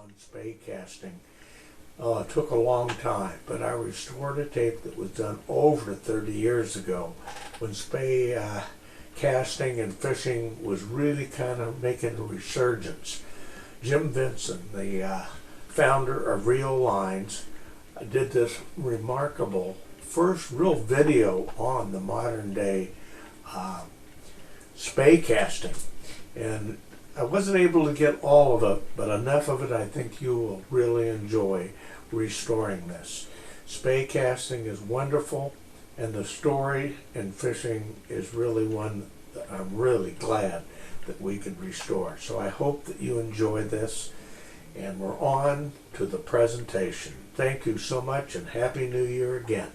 on spay casting. It took a long time, but I restored a tape that was done over 30 years ago when spay casting and fishing was really kind of making a resurgence. Jim Vincent, the founder of Rio Lines, did this remarkable first real video on the modern day spay casting. And I wasn't able to get all of it, but enough of it I think you will really enjoy restoring this. Spay casting is wonderful, and the story in fishing is really one that I'm really glad that we could restore. So I hope that you enjoy this, and we're on to the presentation. Thank you so much, and Happy New Year again.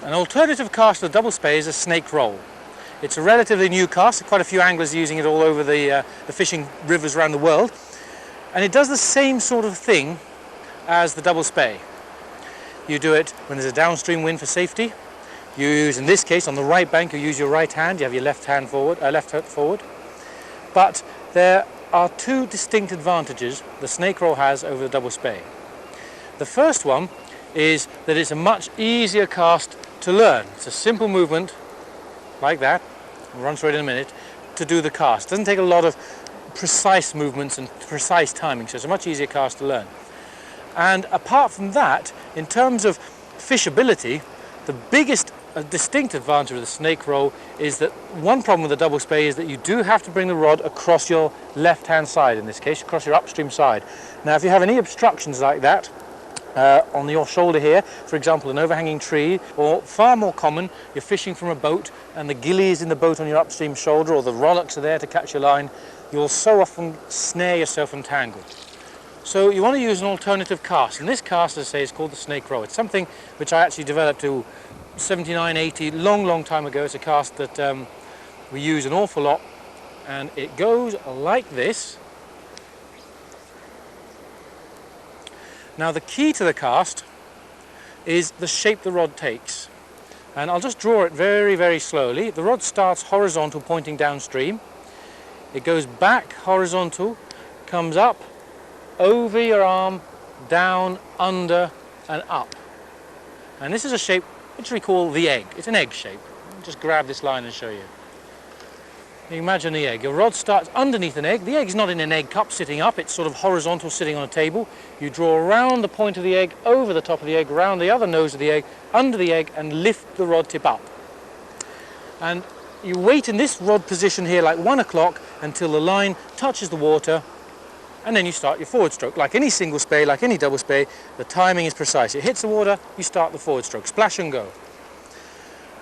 An alternative cast to the double spay is a snake roll. It's a relatively new cast. Quite a few anglers are using it all over the fishing rivers around the world. And it does the same sort of thing as the double spay. You do it when there's a downstream wind for safety. You use, in this case, on the right bank, you use your right hand. You have your left hand forward, left foot forward. But there are two distinct advantages the snake roll has over the double spay. The first one is that it's a much easier cast to learn. It's a simple movement like that, we'll run through it in a minute, to do the cast. It doesn't take a lot of precise movements and precise timing, so it's a much easier cast to learn. And apart from that, in terms of fishability, the biggest distinct advantage of the snake roll is that one problem with the double spay is that you do have to bring the rod across your left hand side, in this case, across your upstream side. Now if you have any obstructions like that, on your shoulder here, for example, an overhanging tree, or far more common, you're fishing from a boat and the gilly is in the boat on your upstream shoulder, or the rowlocks are there to catch your line, you'll so often snare yourself and tangle. So you want to use an alternative cast, and this cast, as I say, is called the snake roll. It's something which I actually developed to 79, 80, long time ago. It's a cast that we use an awful lot, and it goes like this. Now the key to the cast is the shape the rod takes, and I'll just draw it very slowly. The rod starts horizontal, pointing downstream. It goes back horizontal, comes up, over your arm, down, under and up. And this is a shape which we call the egg. It's an egg shape. I'll just grab this line and show you. You imagine the egg. Your rod starts underneath an egg. The egg's not in an egg cup sitting up, it's sort of horizontal sitting on a table. You draw around the point of the egg, over the top of the egg, around the other nose of the egg, under the egg, and lift the rod tip up. And you wait in this rod position here like 1 o'clock until the line touches the water, and then you start your forward stroke. Like any single spay, like any double spay, the timing is precise. It hits the water, you start the forward stroke, splash and go.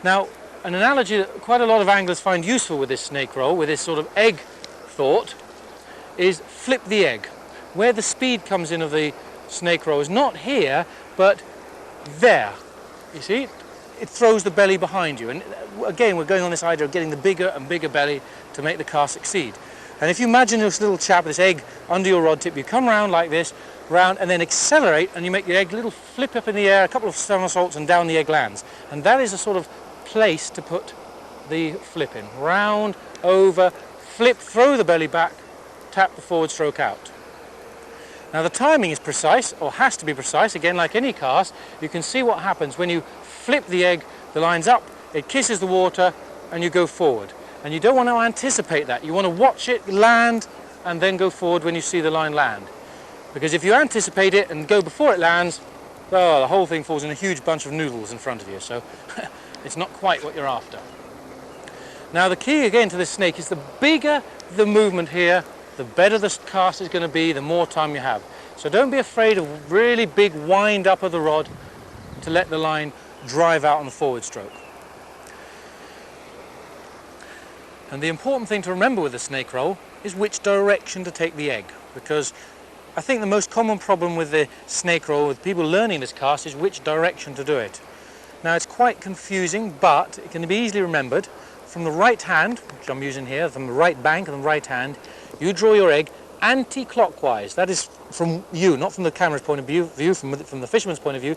Now, an analogy that quite a lot of anglers find useful with this snake roll, with this sort of egg thought, is flip the egg. Where the speed comes in of the snake roll is not here, but there. You see, it throws the belly behind you. And again, we're going on this idea of getting the bigger and bigger belly to make the cast succeed. And if you imagine this little chap, this egg under your rod tip, you come round like this, round, and then accelerate, and you make your egg a little flip up in the air, a couple of somersaults, and down the egg lands. And that is a sort of place to put the flip in. Round, over, flip, throw the belly back, tap the forward stroke out. Now the timing is precise, or has to be precise, again like any cast. You can see what happens when you flip the egg, the line's up, it kisses the water, and you go forward. And you don't want to anticipate that. You want to watch it land, and then go forward when you see the line land. Because if you anticipate it and go before it lands, well, the whole thing falls in a huge bunch of noodles in front of you. So it's not quite what you're after. Now the key again to this snake is the bigger the movement here, the better the cast is going to be, the more time you have. So don't be afraid of really big wind up of the rod to let the line drive out on the forward stroke. And the important thing to remember with the snake roll is which direction to take the egg, because I think the most common problem with the snake roll with people learning this cast is which direction to do it. Now it's quite confusing, but it can be easily remembered. From the right hand, which I'm using here, from the right bank and the right hand, you draw your egg anti-clockwise. That is from you, not from the camera's point of view, from the fisherman's point of view,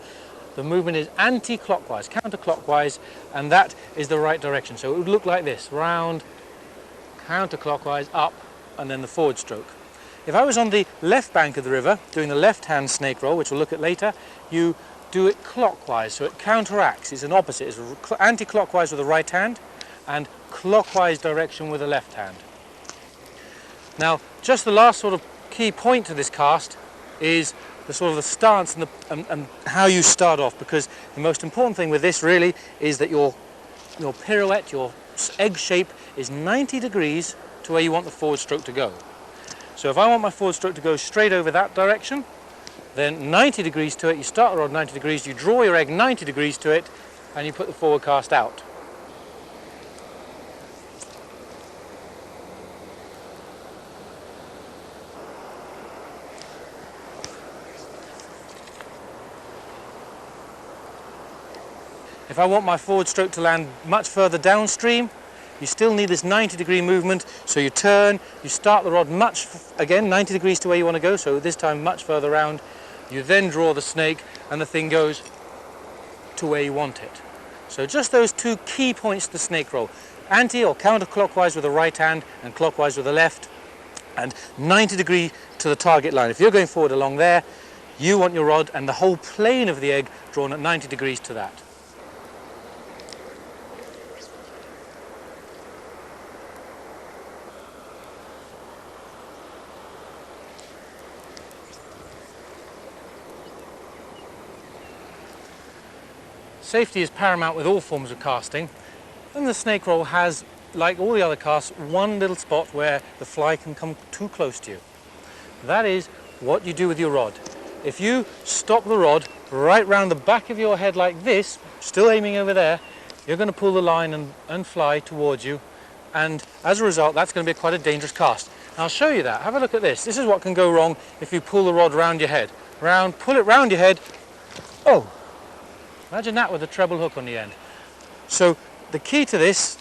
the movement is anti-clockwise, counterclockwise, and that is the right direction. So it would look like this, round, counterclockwise, up, and then the forward stroke. If I was on the left bank of the river, doing the left-hand snake roll, which we'll look at later, you do it clockwise, so it counteracts, it's an opposite, it's anti-clockwise with the right hand, and clockwise direction with the left hand. Now, just the last sort of key point to this cast is the sort of the stance and how you start off, because the most important thing with this really is that your pirouette, your egg shape is 90 degrees to where you want the forward stroke to go. So if I want my forward stroke to go straight over that direction, then 90 degrees to it, you start the rod 90 degrees, you draw your egg 90 degrees to it, and you put the forward cast out. If I want my forward stroke to land much further downstream, you still need this 90-degree movement, so you turn, you start the rod again 90 degrees to where you want to go, so this time much further round. You then draw the snake and the thing goes to where you want it. So just those two key points to the snake roll. Anti or counterclockwise with the right hand and clockwise with the left, and 90 degree to the target line. If you're going forward along there, you want your rod and the whole plane of the egg drawn at 90 degrees to that. Safety is paramount with all forms of casting, and the snake roll has, like all the other casts, one little spot where the fly can come too close to you. That is what you do with your rod. If you stop the rod right round the back of your head like this, still aiming over there, you're going to pull the line and fly towards you, and as a result that's going to be quite a dangerous cast. And I'll show you that. Have a look at this. This is what can go wrong if you pull the rod round your head. Pull it round your head. Oh! Imagine that with a treble hook on the end. So the key to this,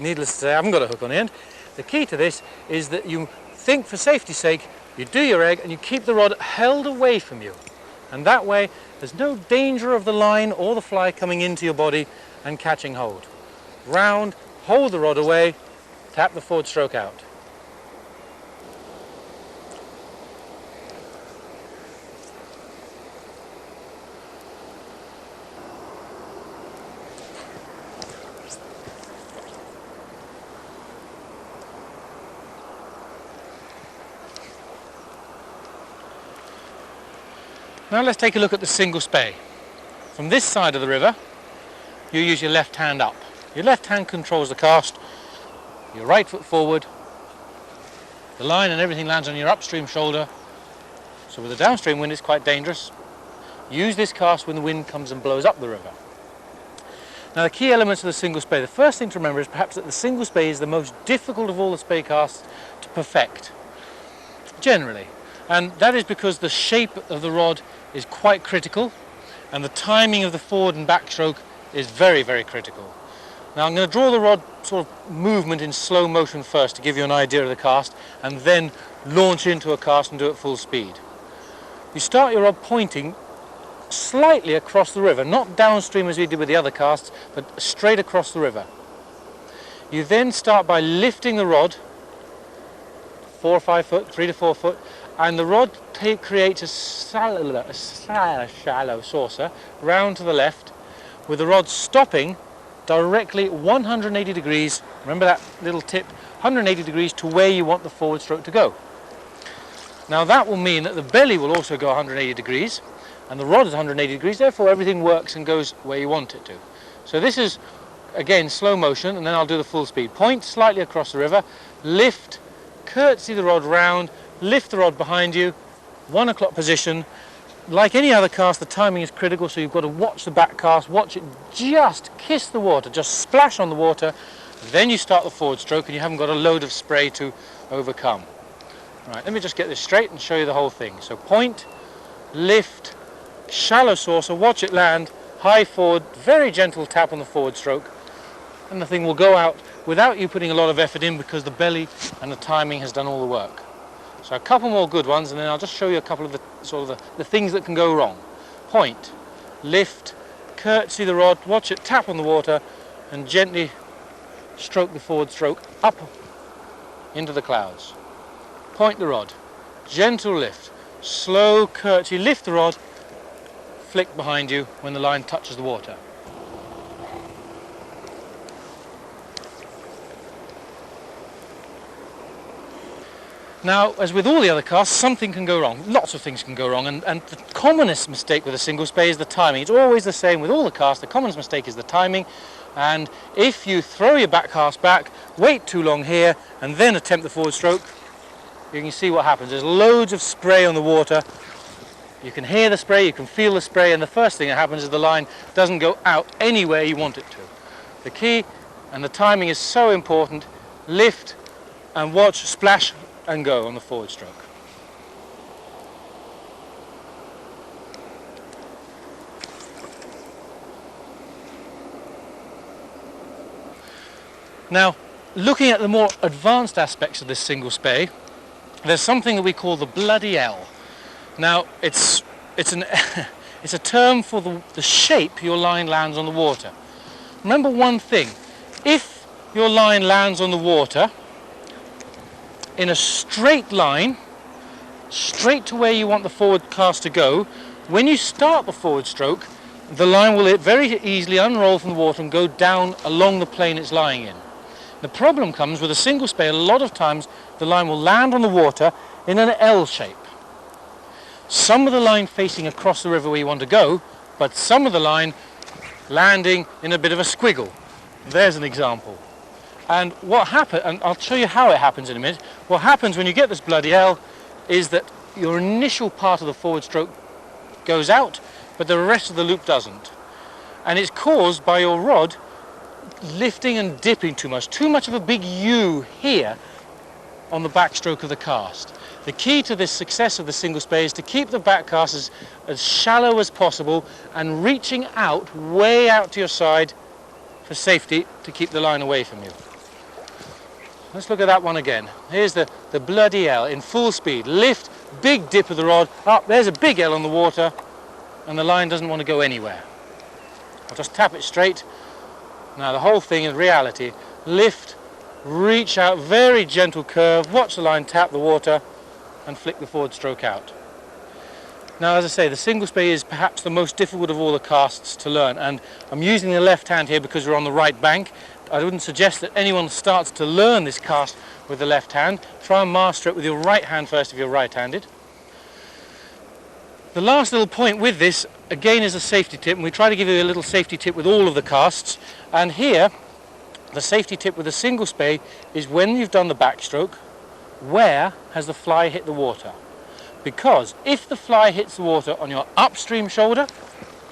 needless to say, I haven't got a hook on the end. The key to this is that you think, for safety's sake, you do your egg and you keep the rod held away from you. And that way there's no danger of the line or the fly coming into your body and catching hold. Round, hold the rod away, tap the forward stroke out. Now let's take a look at the single spay. From this side of the river, you use your left hand up. Your left hand controls the cast, your right foot forward, the line and everything lands on your upstream shoulder. So with the downstream wind it's quite dangerous. Use this cast when the wind comes and blows up the river. Now the key elements of the single spay. The first thing to remember is perhaps that the single spay is the most difficult of all the spay casts to perfect, generally. And that is because the shape of the rod is quite critical and the timing of the forward and back stroke is very, very critical. Now I'm going to draw the rod sort of movement in slow motion first to give you an idea of the cast, and then launch into a cast and do it full speed. You start your rod pointing slightly across the river, not downstream as we did with the other casts, but straight across the river. You then start by lifting the rod 4 or 5 foot, 3 to 4 foot, and the rod creates a shallow saucer round to the left, with the rod stopping directly 180 degrees, remember that little tip, 180 degrees to where you want the forward stroke to go. Now that will mean that the belly will also go 180 degrees, and the rod is 180 degrees, therefore everything works and goes where you want it to. So this is, again, slow motion, and then I'll do the full speed. Point slightly across the river, lift, curtsy the rod round, lift the rod behind you, 1 o'clock position. Like any other cast, the timing is critical, so you've got to watch the back cast, watch it just kiss the water, just splash on the water, then you start the forward stroke and you haven't got a load of spray to overcome. Right, let me just get this straight and show you the whole thing. So point, lift, shallow saucer, watch it land, high forward, very gentle tap on the forward stroke, and the thing will go out without you putting a lot of effort in because the belly and the timing has done all the work. So a couple more good ones, and then I'll just show you a couple of the things that can go wrong. Point, lift, curtsy the rod, watch it tap on the water, and gently stroke the forward stroke up into the clouds. Point the rod, gentle lift, slow curtsy, lift the rod, flick behind you when the line touches the water. Now, as with all the other casts, something can go wrong. Lots of things can go wrong, and the commonest mistake with a single spay is the timing. It's always the same with all the casts. The commonest mistake is the timing, and if you throw your back cast back, wait too long here, and then attempt the forward stroke, you can see what happens. There's loads of spray on the water. You can hear the spray, you can feel the spray, and the first thing that happens is the line doesn't go out anywhere you want it to. The key and the timing is so important. Lift and watch, splash and go on the forward stroke. Now, looking at the more advanced aspects of this single spay, there's something that we call the bloody L. Now, it's a term for the shape your line lands on the water. Remember one thing: if your line lands on the water in a straight line, straight to where you want the forward cast to go, when you start the forward stroke, the line will very easily unroll from the water and go down along the plane it's lying in. The problem comes with a single spay. A lot of times the line will land on the water in an L shape. Some of the line facing across the river where you want to go, but some of the line landing in a bit of a squiggle. There's an example. And what happens, and I'll show you how it happens in a minute, what happens when you get this bloody L is that your initial part of the forward stroke goes out, but the rest of the loop doesn't. And it's caused by your rod lifting and dipping too much of a big U here on the backstroke of the cast. The key to this success of the single spay is to keep the back cast as shallow as possible and reaching out, way out to your side for safety to keep the line away from you. Let's look at that one again. Here's the bloody L in full speed. Lift, big dip of the rod, up, there's a big L on the water, and the line doesn't want to go anywhere. I'll just tap it straight. Now the whole thing in reality, lift, reach out, very gentle curve, watch the line tap the water, and flick the forward stroke out. Now, as I say, the single spay is perhaps the most difficult of all the casts to learn, and I'm using the left hand here because we're on the right bank. I wouldn't suggest that anyone starts to learn this cast with the left hand. Try and master it with your right hand first if you're right-handed. The last little point with this, again, is a safety tip, and we try to give you a little safety tip with all of the casts. And here, the safety tip with a single spay is when you've done the backstroke, where has the fly hit the water? Because if the fly hits the water on your upstream shoulder,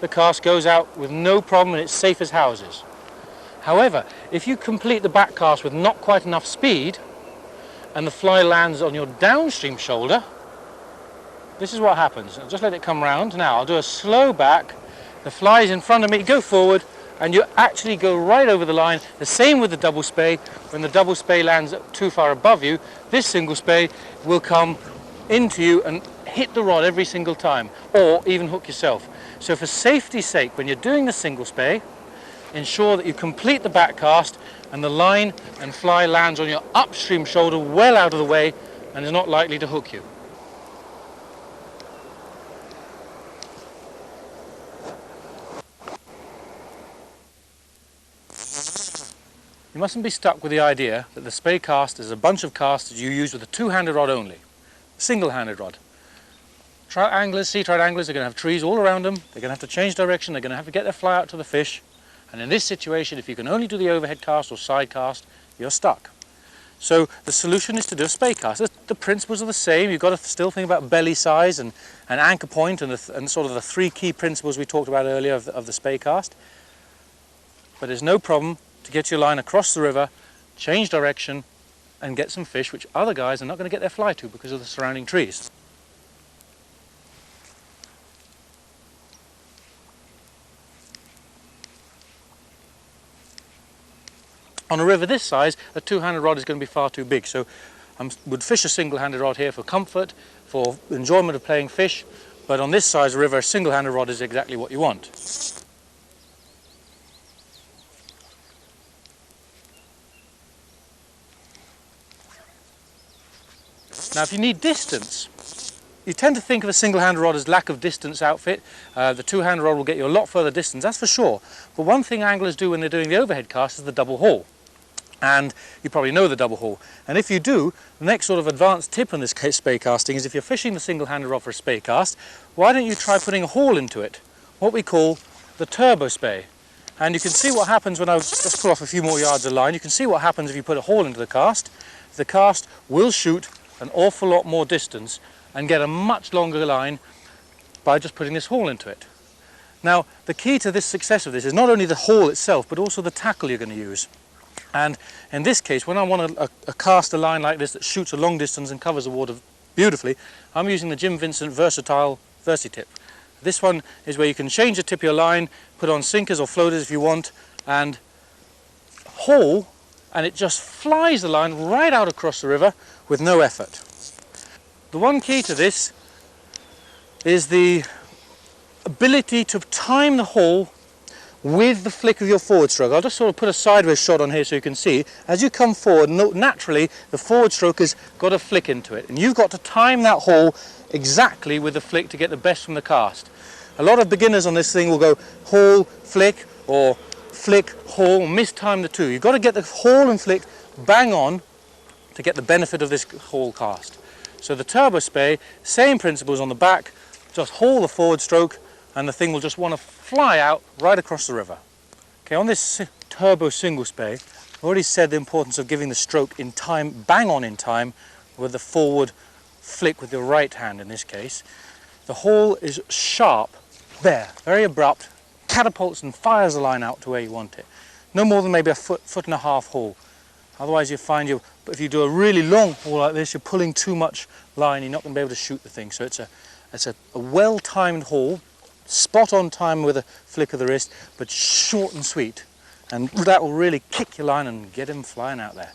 the cast goes out with no problem and it's safe as houses. However, if you complete the back cast with not quite enough speed and the fly lands on your downstream shoulder, this is what happens. I'll just let it come round. Now I'll do a slow back. The fly is in front of me, go forward, and you actually go right over the line. The same with the double spay. When the double spay lands too far above you, this single spay will come into you and hit the rod every single time, or even hook yourself. So for safety's sake, when you're doing the single spay, ensure that you complete the back cast and the line and fly lands on your upstream shoulder well out of the way and is not likely to hook you. You mustn't be stuck with the idea that the spay cast is a bunch of casts you use with a two-handed rod only, single-handed rod. Trout anglers, sea trout anglers are going to have trees all around them. They're going to have to change direction. They're going to have to get their fly out to the fish. And in this situation, if you can only do the overhead cast or side cast, you're stuck. So the solution is to do a spay cast. The principles are the same. You've got to still think about belly size and anchor point and sort of the three key principles we talked about earlier of the spay cast. But there's no problem to get your line across the river, change direction, and get some fish which other guys are not going to get their fly to because of the surrounding trees. On a river this size, a two-handed rod is going to be far too big, so I would fish a single-handed rod here for comfort, for enjoyment of playing fish, but on this size river, a single-handed rod is exactly what you want. Now if you need distance, you tend to think of a single-handed rod as lack of distance outfit. The two-handed rod will get you a lot further distance, that's for sure. But one thing anglers do when they're doing the overhead cast is the double haul. And you probably know the double haul. And if you do, the next sort of advanced tip in this case spay casting is if you're fishing the single-handed rod for a spay cast, why don't you try putting a haul into it, what we call the turbo spay. And you can see what happens when I just pull off a few more yards of line. You can see what happens if you put a haul into the cast. The cast will shoot an awful lot more distance and get a much longer line by just putting this haul into it. Now, the key to this success of this is not only the haul itself, but also the tackle you're going to use. And in this case, when I want to cast a line like this that shoots a long distance and covers the water beautifully, I'm using the Jim Vincent Versatile Versi-Tip. This one is where you can change the tip of your line, put on sinkers or floaters if you want, and haul, and it just flies the line right out across the river with no effort. The one key to this is the ability to time the haul with the flick of your forward stroke. I'll just sort of put a sideways shot on here so you can see. As you come forward, naturally the forward stroke has got a flick into it, and you've got to time that haul exactly with the flick to get the best from the cast. A lot of beginners on this thing will go haul, flick, or flick, haul, mistime the two. You've got to get the haul and flick bang on to get the benefit of this haul cast. So the turbo spay, same principles on the back, just haul the forward stroke and the thing will just want to fly out right across the river. Okay, on this turbo single spay, I've already said the importance of giving the stroke in time, bang on in time, with the forward flick with your right hand in this case. The haul is sharp, there, very abrupt, catapults and fires the line out to where you want it. No more than maybe a foot and a half haul. Otherwise you find if you do a really long haul like this, you're pulling too much line, you're not going to be able to shoot the thing. So it's a well-timed haul, spot on time with a flick of the wrist, but short and sweet. And that will really kick your line and get him flying out there.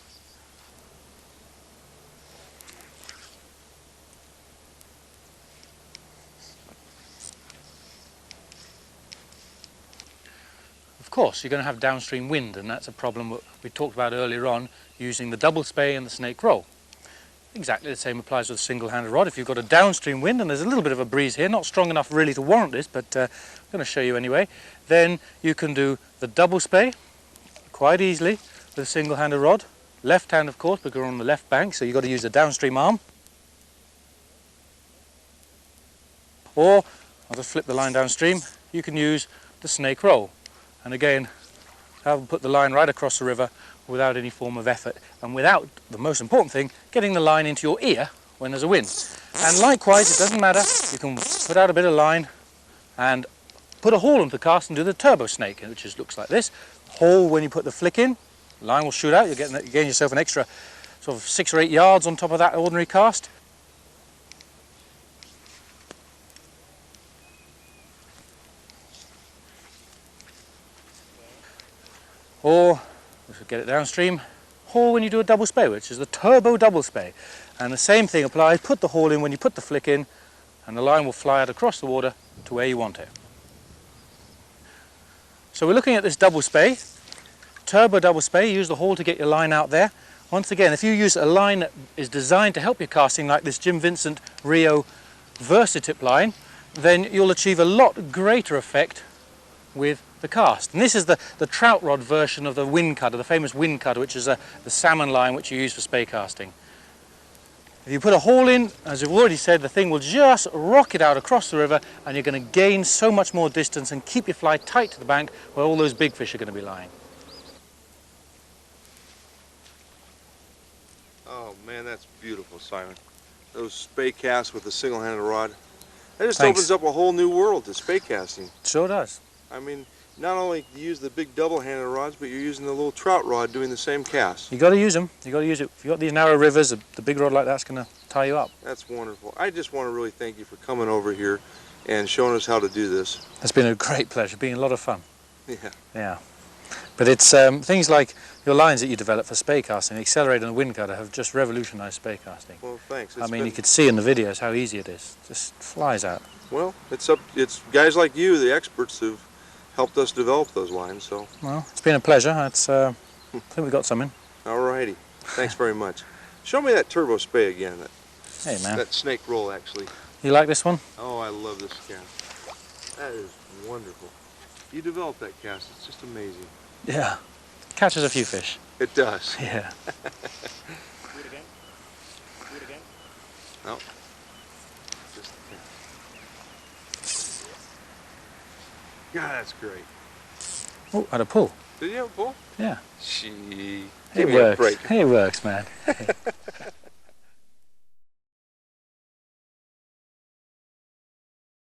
Of course, you're going to have downstream wind, and that's a problem that we talked about earlier on, using the double spay and the snake roll. Exactly the same applies with a single-handed rod. If you've got a downstream wind, and there's a little bit of a breeze here, not strong enough really to warrant this, but I'm going to show you anyway, then you can do the double spay quite easily with a single-handed rod. Left hand, of course, because we're on the left bank, so you've got to use the downstream arm. Or, I'll just flip the line downstream, you can use the snake roll. And again, that will put the line right across the river without any form of effort, and without, the most important thing, getting the line into your ear when there's a wind. And likewise, it doesn't matter, you can put out a bit of line and put a haul into the cast and do the turbo snake, which just looks like this. Haul when you put the flick in, the line will shoot out, you're getting yourself an extra sort of 6 or 8 yards on top of that ordinary cast. Or, if we get it downstream, haul when you do a double spay, which is the turbo double spay. And the same thing applies, put the haul in when you put the flick in, and the line will fly out across the water to where you want it. So we're looking at this double spay, turbo double spay. Use the haul to get your line out there. Once again, if you use a line that is designed to help your casting, like this Jim Vincent Rio Versi-Tip line, then you'll achieve a lot greater effect with the cast. And this is the trout rod version of the wind cutter, the famous wind cutter, which is the salmon line which you use for spay casting. If you put a haul in, as I've already said, the thing will just rocket out across the river, and you're going to gain so much more distance and keep your fly tight to the bank where all those big fish are going to be lying. Oh man, that's beautiful, Simon. Those spay casts with a single-handed rod. That just Thanks. opens up a whole new world to spay casting. Sure does. I mean, not only do you use the big double-handed rods, but you're using the little trout rod doing the same cast. You got to use them. You got to use it. If you've got these narrow rivers, the big rod like that's going to tie you up. That's wonderful. I just want to really thank you for coming over here and showing us how to do this. It's been a great pleasure. It's been a lot of fun. Yeah. Yeah. But it's things like your lines that you develop for spay casting, the accelerator and the wind cutter, have just revolutionised spay casting. Well, thanks. I mean, you could see in the videos how easy it is. Just flies out. Well, it's guys like you, the experts, who've helped us develop those lines. So. Well, it's been a pleasure. It's, I think we got something. All righty. Thanks very much. Show me that turbo spay again. Hey, man. That snake roll, actually. You like this one? Oh, I love this cast. That is wonderful. You developed that cast. It's just amazing. Yeah. Catches a few fish. It does. Yeah. Do it again. Do it again. No. Just yeah, that's great. Oh, had a pull. Did you have a pull? Yeah. Gee. It Give me a works. break. It works, man.